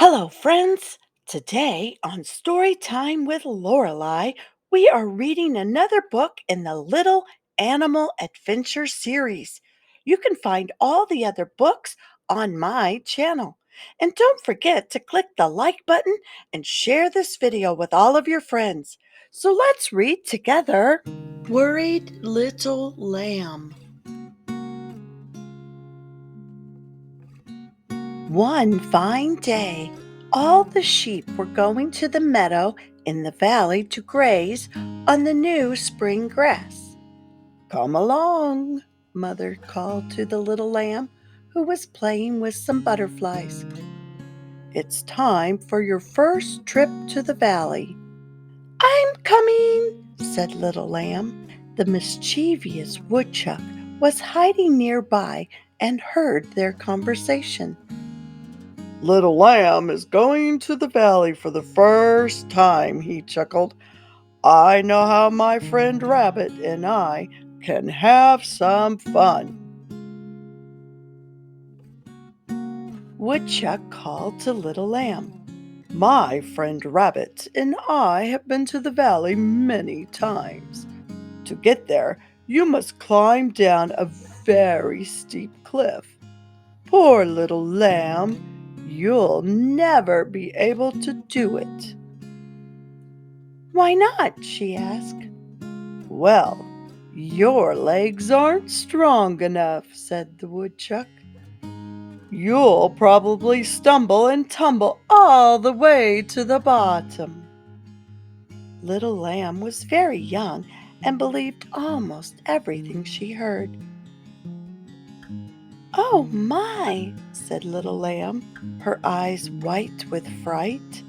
Hello, friends. Today on Story Time with Lorelei, we are reading another book in the Little Animal Adventure series. You can find all the other books on my channel. And don't forget to click the like button and share this video with all of your friends. So let's read together Worried Little Lamb. One fine day, all the sheep were going to the meadow in the valley to graze on the new spring grass. Come along, Mother called to the little lamb, who was playing with some butterflies. It's time for your first trip to the valley. I'm coming, said little lamb. The mischievous woodchuck was hiding nearby and heard their conversation. Little Lamb is going to the valley for the first time, he chuckled. I know how my friend Rabbit and I can have some fun. Woodchuck called to Little Lamb. My friend Rabbit and I have been to the valley many times. To get there, you must climb down a very steep cliff. Poor little lamb, you'll never be able to do it. Why not? She asked. Well, your legs aren't strong enough, said the woodchuck. You'll probably stumble and tumble all the way to the bottom. Little Lamb was very young and believed almost everything she heard. Oh my, said Little Lamb, her eyes white with fright.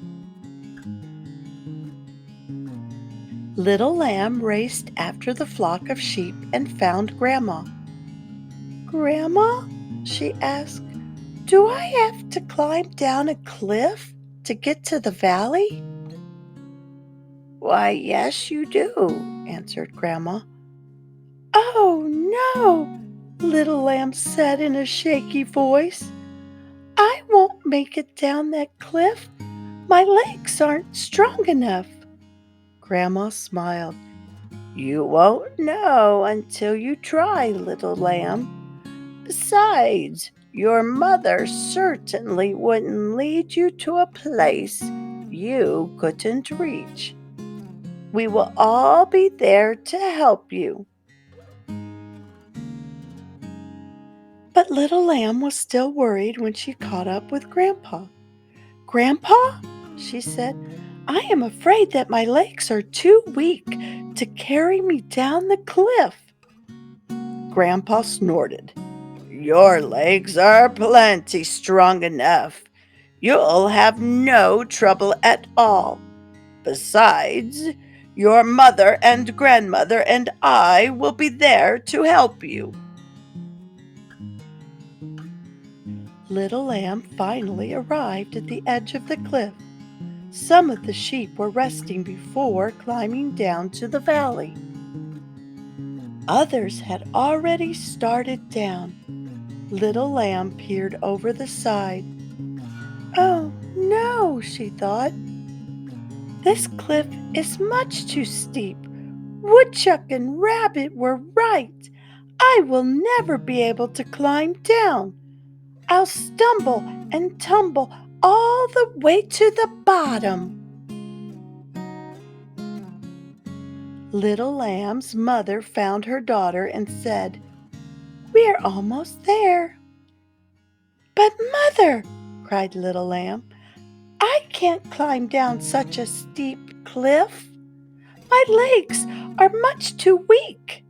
Little Lamb raced after the flock of sheep and found Grandma. Grandma, she asked, do I have to climb down a cliff to get to the valley? Why, yes, you do, answered Grandma. Oh, no, Little Lamb said in a shaky voice. I won't make it down that cliff. My legs aren't strong enough. Grandma smiled. You won't know until you try, little lamb. Besides, your mother certainly wouldn't lead you to a place you couldn't reach. We will all be there to help you. But little lamb was still worried when she caught up with Grandpa. Grandpa, she said, I am afraid that my legs are too weak to carry me down the cliff. Grandpa snorted. Your legs are plenty strong enough. You'll have no trouble at all. Besides, your mother and grandmother and I will be there to help you. Little Lamb finally arrived at the edge of the cliff. Some of the sheep were resting before climbing down to the valley. Others had already started down. Little Lamb peered over the side. Oh no, she thought. This cliff is much too steep. Woodchuck and Rabbit were right. I will never be able to climb down. I'll stumble and tumble all the way to the bottom. Little Lamb's mother found her daughter and said, We're almost there. But mother, cried Little Lamb, I can't climb down such a steep cliff. My legs are much too weak.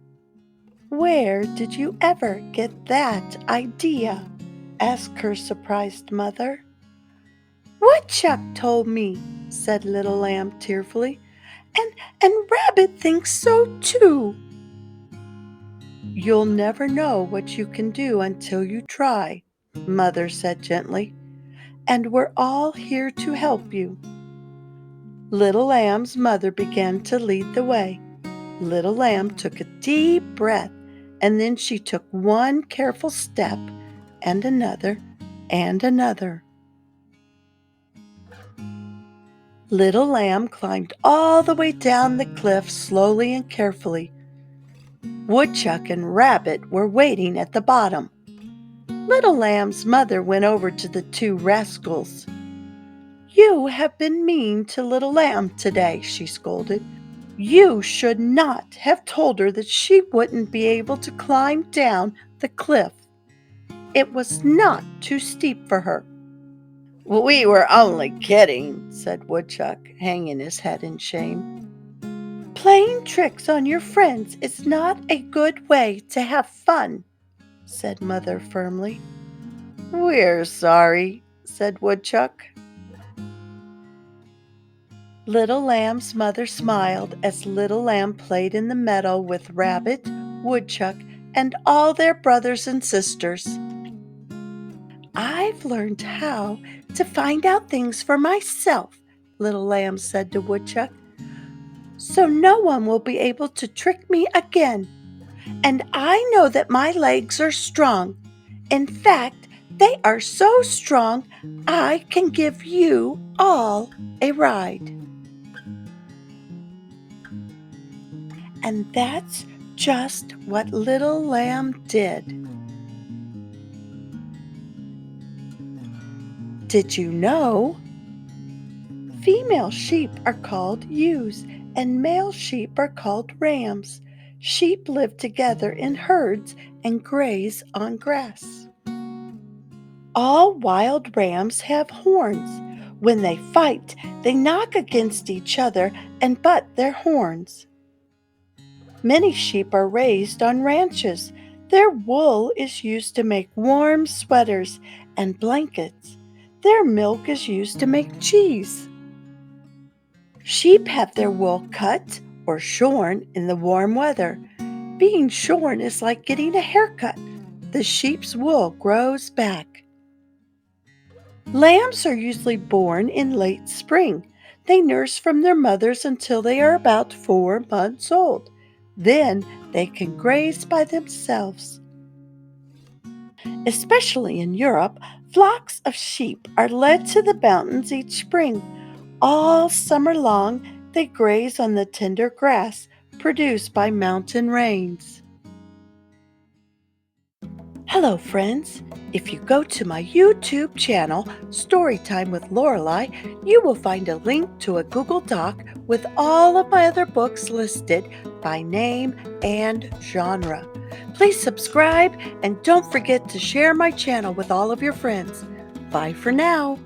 Where did you ever get that idea? Asked her surprised mother. Woodchuck told me, said Little Lamb tearfully, and Rabbit thinks so too. You'll never know what you can do until you try, Mother said gently, and we're all here to help you. Little Lamb's mother began to lead the way. Little Lamb took a deep breath, and then she took one careful step, and another, and another. Little Lamb climbed all the way down the cliff slowly and carefully. Woodchuck and Rabbit were waiting at the bottom. Little Lamb's mother went over to the two rascals. "You have been mean to Little Lamb today," she scolded. "You should not have told her that she wouldn't be able to climb down the cliff. It was not too steep for her." "We were only kidding," said Woodchuck, hanging his head in shame. "Playing tricks on your friends is not a good way to have fun," said Mother firmly. "We're sorry," said Woodchuck. Little Lamb's mother smiled as Little Lamb played in the meadow with Rabbit, Woodchuck, and all their brothers and sisters. "I've learned how to find out things for myself," Little Lamb said to Woodchuck, "so no one will be able to trick me again. And I know that my legs are strong. In fact, they are so strong I can give you all a ride." And that's just what Little Lamb did. Did you know? Female sheep are called ewes, and male sheep are called rams. Sheep live together in herds and graze on grass. All wild rams have horns. When they fight, they knock against each other and butt their horns. Many sheep are raised on ranches. Their wool is used to make warm sweaters and blankets. Their milk is used to make cheese. Sheep have their wool cut or shorn in the warm weather. Being shorn is like getting a haircut. The sheep's wool grows back. Lambs are usually born in late spring. They nurse from their mothers until they are about 4 months old. Then they can graze by themselves. Especially in Europe, flocks of sheep are led to the mountains each spring. All summer long, they graze on the tender grass produced by mountain rains. Hello, friends. If you go to my YouTube channel, Storytime with Lorelei, you will find a link to a Google Doc with all of my other books listed by name and genre. Please subscribe and don't forget to share my channel with all of your friends. Bye for now.